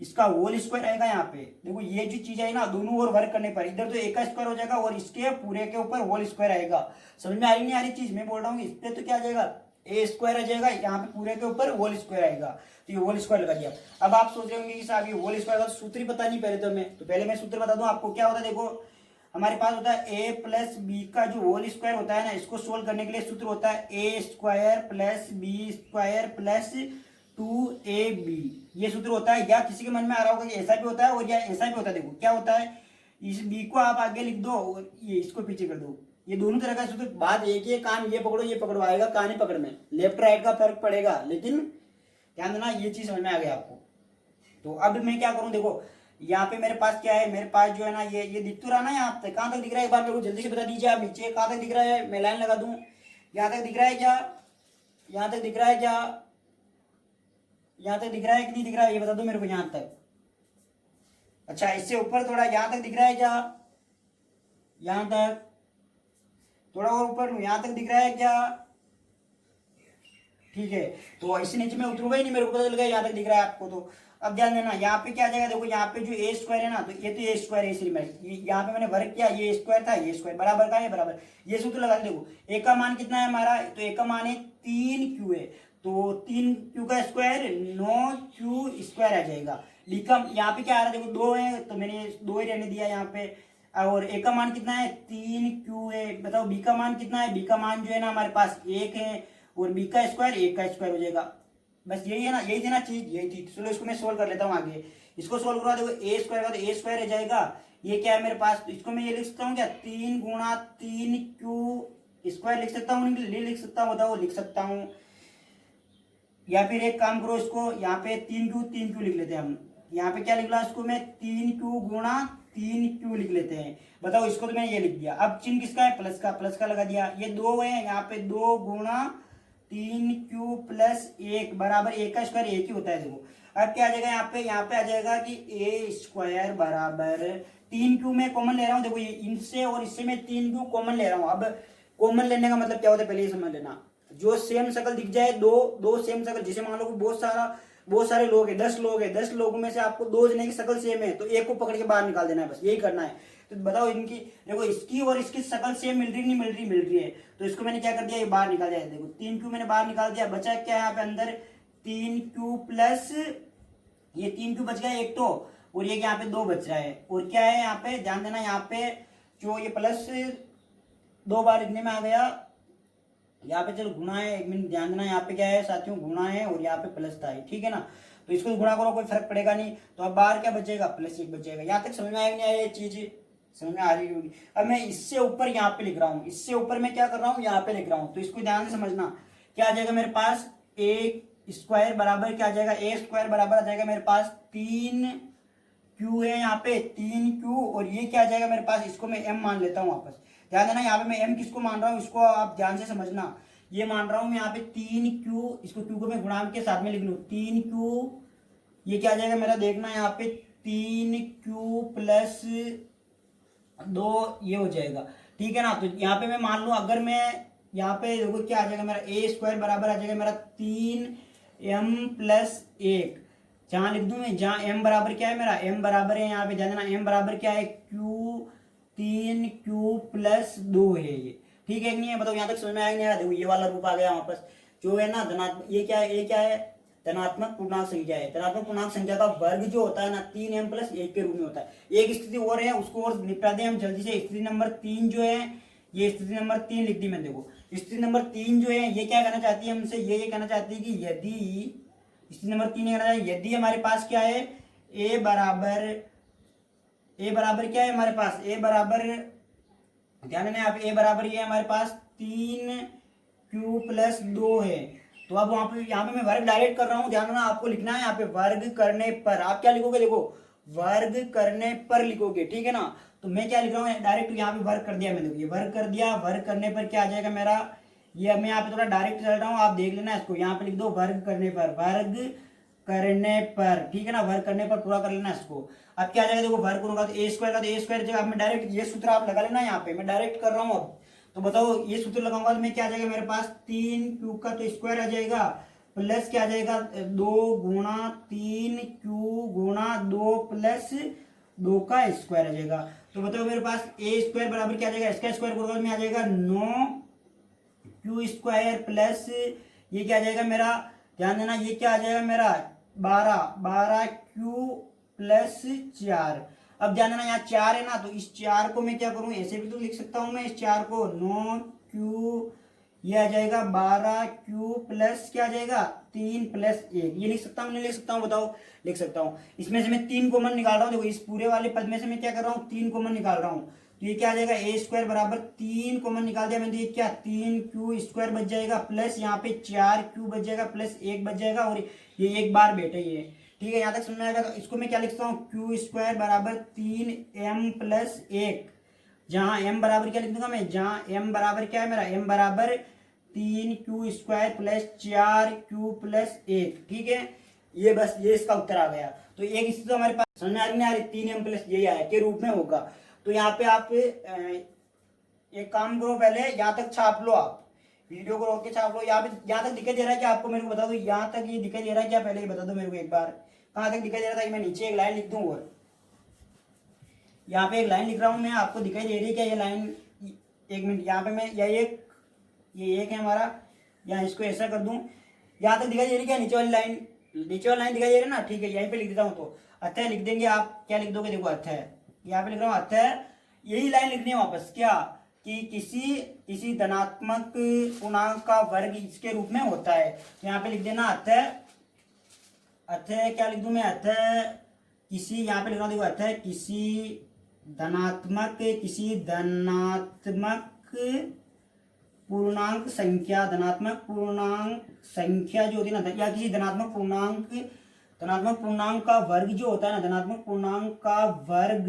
इसका होल स्क्वायर आएगा। यहाँ पे देखो ये जो चीज है ना, दोनों ओर वर्ग करने पर इधर तो ए का स्क्वायर हो जाएगा और इसके पूरे के ऊपर होल स्क्वायर आएगा। समझ में आ रही नहीं आ रही चीज, मैं बोल रहा हूँ इस पे तो क्या आ जाएगा ए स्क्वायर आ जाएगा, यहाँ पे पूरे के ऊपर होल स्क्वायर आएगा, तो ये होल स्क्वायर लगा दिया। अब आप सोच रहे होंगे कि साहब ये होल स्क्वायर का सूत्र ही पता नहीं पहले तो मैं, तो पहले मैं सूत्र बता दूं आपको क्या होता है। देखो हमारे पास होता है ए प्लस बी का जो होल स्क्वायर होता है ना, इसको सोल्व करने के लिए सूत्र होता है A square plus B square plus 2ab, ये सूत्र होता है। या किसी के मन में आ रहा होगा कि ऐसा भी होता है और या ऐसा भी होता है, देखो क्या होता है, इस बी को आप आगे लिख दो और ये इसको पीछे कर दो, ये दोनों तरह का सूत्र। बात एक ही, कान ये पकड़ो आएगा, कान ही पकड़ में, लेफ्ट राइट का फर्क पड़ेगा, लेकिन ध्यान देना ये चीज समझ में आ गया आपको। तो अब मैं क्या करूं, देखो यहाँ पे मेरे पास क्या है, मेरे पास जो है ना ये दिख तो रहा ना, यहाँ पे कहाँ तक दिख रहा है, एक बार मेरे को जल्दी से बता दीजिए आप, नीचे कहाँ तक दिख रहा है, मैं लाइन लगा दूं, यहाँ तक दिख रहा है क्या, यहाँ तक दिख रहा है क्या, यहाँ तक दिख रहा है कि नहीं दिख रहा है, ये बता दो मेरे को यहाँ तक। अच्छा इससे ऊपर थोड़ा यहाँ तक दिख रहा है क्या, यहाँ तक थोड़ा और ऊपर यहाँ तक दिख रहा है क्या, ठीक है। तो इससे नीचे में उतरूंगा ही नहीं, मेरे को पता चल गया यहाँ तक दिख रहा है आपको। तो अब ध्यान देना यहाँ पे क्या आ जाएगा, देखो यहाँ पे जो ए स्क्वायर है ना, तो ये तो ए स्क्वायर है, इसलिए यहाँ पे मैंने वर्ग किया, ये स्क्वायर था, ये स्क्वायर बराबर का है बराबर, ये सूत्र लगा दे। देखो ए का मान कितना है हमारा, तो ए का मान है 3q है, तो 3q का स्क्वायर 9q स्क्वायर आ जाएगा। लिखा यहाँ पे क्या आ रहा है, देखो 2 है तो मैंने 2 ही रहने दिया यहाँ पे, और ए का मान कितना है 3q है। बताओ बी का मान कितना है, बी का मान जो है ना हमारे पास 1 है, और बी का स्क्वायर 1 का स्क्वायर हो जाएगा। बस यही है ना, यही थी ना चीज, यही थी। चलो इसको मैं सोल्व कर लेता हूँ आगे, इसको सोल्व करवा, देखो ए स्क्वायर का तो ए स्क्वायर रह जाएगा, ये क्या है मेरे पास, तो इसको मैं ये लिख सकता हूँ क्या, 3 गुणा 3q स्क्वायर लिख सकता हूँ, लिख सकता हूँ, बताओ लिख सकता हूँ। या फिर एक काम करो, इसको यहाँ पे 3q लिख लेते हैं हम, यहाँ पे क्या लिख रहा इसको मैं 3q गुणा 3q लिख लेते हैं। बताओ इसको तो मैंने ये लिख दिया। अब चिन्ह किसका है, प्लस का लगा दिया। ये 2 है, यहाँ पे 2 गुणा 3q प्लस 1 बराबर 1 का स्क्वायर 1 ही होता है। देखो अब क्या आ जाएगा यहाँ पे आ जाएगा कि ए स्क्वायर बराबर 3q में कॉमन ले रहा हूँ, देखो ये इनसे और इससे मैं 3q कॉमन ले रहा हूँ। अब कॉमन लेने का मतलब क्या होता है पहले ये समझ लेना, जो सेम शकल दिख जाए, दो सेम शकल, जैसे मान लो बहुत सारे लोग हैं, 10 लोग हैं, 10 लोगों में से आपको 2 जने की शकल सेम है, तो एक को पकड़ के बाहर निकाल देना है, बस यही करना है। तो बताओ इनकी, देखो इसकी और इसकी शकल सेम मिल रही नहीं मिल रही, मिल रही है। तो इसको मैंने क्या कर दिया, ये बाहर निकाल दिया। देखो 3q मैंने बाहर निकाल दिया, बचा क्या है यहाँ पे अंदर 3q प्लस ये 3q बच गया एक तो, और ये यहाँ पे 2 बच रहा है। और क्या है यहाँ पे ध्यान देना, यहाँ पे जो ये प्लस 2 बार इतने में आ गया, यहाँ पे चलो गुणा है, 1 मिनट ध्यान देना, यहाँ पे क्या है साथियों गुणा है और यहाँ पे प्लस था, ठीक है ना। तो इसको गुणा करो कोई फर्क पड़ेगा नहीं। तो अब बाहर क्या बचेगा, +1 बचेगा। यहाँ तक समझ में आया नहीं आया, ये चीज समझ में आ रही होगी। अब मैं इससे ऊपर यहाँ पे लिख रहा हूँ, इससे ऊपर मैं क्या कर रहा हूँ, यहाँ पे लिख रहा हूँ। तो इसको ध्यान से समझना, क्या आ जाएगा मेरे पास, a² बराबर क्या आ जाएगा, a² बराबर आ जाएगा मेरे पास 3q है यहाँ पे 3q, और ये क्या आ जाएगा मेरे पास, इसको मैं m मान लेता हूँ वापस। ध्यान देना यहाँ पे मैं m किसको मान रहा हूँ, इसको आप ध्यान से समझना। ये मान रहा हूँ मैं यहाँ पे 3q, इसको q को मैं गुणांक के साथ में लिख लूँ 3q, ये क्या आ जाएगा मेरा, देखना यहाँ पे 3q प्लस 2 ये हो जाएगा, ठीक है ना। तो यहाँ पे मैं मान लूँ, अगर मैं यहाँ पे देखो क्या आ जाएगा मेरा, a² बराबर आ जाएगा मेरा 3m प्लस 1। जहाँ लिख दूं मैं, जहाँ m बराबर क्या है मेरा, m बराबर है यहाँ पे ध्यान देना, m बराबर क्या है q 3q प्लस 2 है ये, ठीक है कि नहीं है, बताओ यहाँ तक समझ में आया नहीं आया। देखो ये वाला रूप आ गया वापस, जो है ना धनात्मक, ये क्या है, ये क्या है, धनात्मक पूर्णांक संख्या है। धनात्मक पूर्णांक संख्या का वर्ग जो होता है ना 3m प्लस 1 के रूप में होता है। एक स्थिति और है, उसको और निपटा दें हम जल्दी से। स्थिति नंबर 3 जो है, ये स्थिति नंबर 3 लिख दी मैंने। देखो स्थिति नंबर 3 जो है, ये क्या कहना चाहती है हमसे, ये कहना चाहती है कि यदि स्थिति नंबर 3 कहना चाहिए, यदि हमारे पास क्या है, a बराबर क्या है हमारे पास, a बराबर ध्यान देना आप, a बराबर ये हमारे पास 3q प्लस 2 है। तो अब वहां पे यहाँ पे मैं वर्ग डायरेक्ट कर रहा हूँ, ध्यान देना आपको लिखना है यहाँ पे वर्ग करने पर। आप क्या लिखोगे, देखो वर्ग करने पर लिखोगे, ठीक है ना। तो मैं क्या लिख रहा हूँ, डायरेक्ट यहाँ पे वर्ग कर दिया मैंने, देखो ये वर्ग कर दिया। वर्ग करने पर क्या आ जाएगा मेरा, ये मैं यहाँ पे थोड़ा डायरेक्ट चल रहा हूँ, आप देख लेना इसको। यहाँ पे लिख दो वर्ग करने पर, वर्ग करने पर, ठीक है ना, वर्ग करने पर पूरा कर लेना इसको। अब क्या आ जाएगा, देखो वर्ग करूंगा तो a² का, तो a² जगह मैं डायरेक्ट ये सूत्र आप लगा लेना, यहाँ पे मैं डायरेक्ट कर रहा हूँ अब। तो बताओ ये सूत्र लगाऊंगा तो मैं क्या आ जाएगा मेरे पास, 3q का तो स्क्वायर आ जाएगा, प्लस क्या आ जाएगा 2 गुणा 3q गुणा 2 प्लस 2 का स्क्वायर आ जाएगा। तो बताओ मेरे पास a² बराबर क्या आ जाएगा, इसका स्क्वायर करूंगा तो में आ जाएगा 9q² प्लस ये क्या आ जाएगा मेरा, ध्यान देना ये क्या आ जाएगा मेरा 12q प्लस 4। अब ध्यान देना यहाँ 4 है ना, तो इस 4 को मैं क्या करूं, ऐसे भी तो लिख सकता हूं मैं इस 4 को, 9q ये आ जाएगा 12q प्लस क्या आ जाएगा 3 प्लस 1, ये लिख सकता हूँ नहीं लिख सकता हूँ, बताओ लिख सकता हूँ। इसमें से मैं 3 कॉमन निकाल रहा हूँ, देखो इस पूरे वाले पद में से मैं क्या कर रहा हूँ 3 कॉमन निकाल रहा हूँ। तो ये क्या आ जाएगा a² बराबर 3 कॉमन निकाल दिया मैंने, ये क्या 3q² बच जाएगा, प्लस यहाँ पे 4q बच जाएगा, प्लस 1 बच जाएगा, और ये एक बार बैठे ये, ठीक है। यहाँ तक समझ में आएगा। तो इसको मैं क्या लिखता हूँ, q² बराबर 3m प्लस 1, जहाँ m बराबर क्या लिख दूंगा मैं, जहाँ m बराबर क्या है मेरा, m बराबर 3q² प्लस 4q प्लस 1, ठीक है। ये बस ये इसका उत्तर आ गया। तो एक स्थिति तो हमारे पास समझ में आ रही नहीं आ रही, 3m प्लस यही आया के रूप में होगा। तो यहाँ पे आप एक काम करो, पहले यहाँ तक छाप लो, आप वीडियो को रोक के छाप लो। यहाँ पे यहाँ तक दिखाई दे रहा है कि आपको, मेरे को बता दो यहाँ तक ये दिखाई दे रहा है क्या, पहले ये बता दो मेरे को एक बार, कहाँ तक दिखाई दे रहा था। मैं नीचे एक लाइन लिख दूं, और यहाँ पे एक लाइन लिख रहा हूँ मैं, आपको दिखाई दे रही है क्या ये लाइन, 1 मिनट। यहाँ पे मैं ये एक है हमारा, यहाँ इसको ऐसा कर दूं, यहाँ तक दिखाई दे रही क्या, नीचे वाली लाइन, नीचे वाली लाइन दिखाई दे रही है ना, ठीक है। यहीं पे लिख देता हूँ, तो अतः लिख देंगे, आप क्या लिख दोगे, देखो अतः यहाँ पे लिख रहा हूँ, अतः यही लाइन लिखनी है वापस, क्या कि किसी धनात्मक पूर्णांक का वर्ग इसके रूप में होता है। तो यहाँ पे लिख देना अतः क्या लिख दूं मैं, अतः किसी, यहाँ पे लिख रहा हूँ देखो, अतः किसी धनात्मक पूर्णांक संख्या जो होती है ना, या किसी धनात्मक पूर्णांक का वर्ग जो होता है ना, धनात्मक पूर्णांक का वर्ग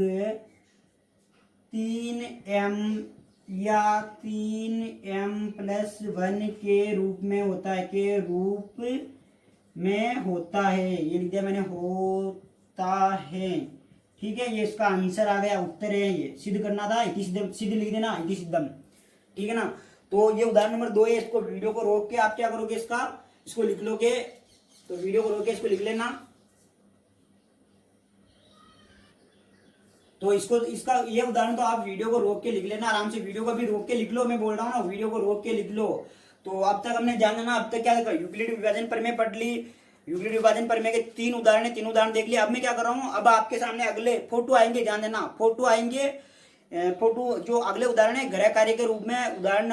3m या 3m प्लस 1 के रूप में होता है, ये लिख दिया मैंने, होता है, ठीक है। ये इसका आंसर आ गया, उत्तर है, ये सिद्ध करना था, इति सिद्धम, सिद्ध लिख देना, इति सिद्धम, ठीक है ना। तो ये उदाहरण नंबर 2 है। इसको वीडियो को रोक के आप क्या करोगे, इसको लिख लोगे, तो वीडियो को रोक के इसको लिख लेना। तो इसको इसका ये उदाहरण तो आप वीडियो को रोक के लिख लेना आराम से, वीडियो को भी रोक के लिख लो, मैं बोल रहा हूँ ना वीडियो को रोक के लिख लो। तो अब तक हमने जाना ना, अब तक क्या यूक्लिड विभाजन प्रमेय पढ़ ली, यूक्लिड विभाजन प्रमेय के 3 उदाहरण देख लिए। अब मैं क्या कर रहा हूँ, अब आपके सामने अगले फोटो आएंगे, ध्यान देना फोटो आएंगे। फोटो जो अगले उदाहरण है गृह कार्य के रूप में, उदाहरण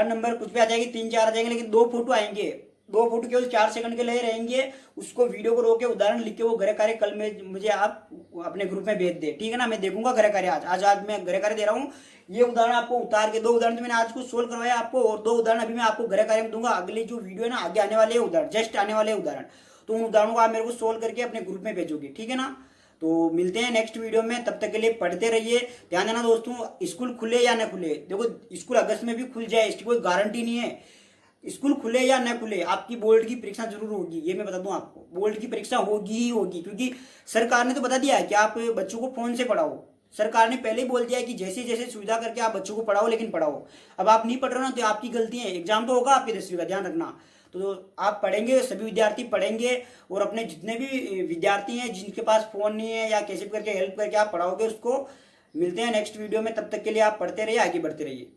नंबर कुछ भी आ जाएगी, 3-4 आ जाएंगे, लेकिन 2 फोटो आएंगे। 2 फोटो केवल 4 सेकंड के लिए रहेंगे, उसको वीडियो को रोक के उदाहरण लिख के वो गृह कार्य कल में मुझे आप अपने ग्रुप में भेज दे, ठीक है ना। मैं देखूंगा गृह कार्य आज मैं गृह कार्य दे रहा हूँ। ये उदाहरण आपको उतार के 2 उदाहरण तो मैंने आज को सोल्व करवाया आपको, और 2 उदाहरण अभी मैं आपको गृह कार्य में दूंगा। अगली जो वीडियो है ना आगे आने वाले उदाहरण, जस्ट आने वाले उदाहरण, तो उन उदाहरणों को आप मेरे को सोल्व करके अपने ग्रुप में भेजोगे, ठीक है ना। तो मिलते हैं नेक्स्ट वीडियो में, तब तक के लिए पढ़ते रहिए। ध्यान देना दोस्तों, स्कूल खुले या न खुले, देखो स्कूल अगस्त में भी खुल जाए इसकी कोई गारंटी नहीं है। स्कूल खुले या न खुले आपकी बोर्ड की परीक्षा जरूर होगी, ये मैं बता दूं आपको, बोर्ड की परीक्षा होगी ही होगी, क्योंकि सरकार ने तो बता दिया है कि आप बच्चों को फोन से पढ़ाओ। सरकार ने पहले ही बोल दिया है कि जैसे जैसे सुविधा करके आप बच्चों को पढ़ाओ, लेकिन पढ़ाओ। अब आप नहीं पढ़ रहे हो ना, तो आपकी गलती है। एग्जाम तो होगा आपके 10वीं का, ध्यान रखना। तो आप पढ़ेंगे, सभी विद्यार्थी पढ़ेंगे, और अपने जितने भी विद्यार्थी हैं जिनके पास फोन नहीं है या कैसे करके हेल्प करके आप पढ़ाओगे उसको। मिलते हैं नेक्स्ट वीडियो में, तब तक के लिए आप पढ़ते रहिए, आगे बढ़ते रहिए।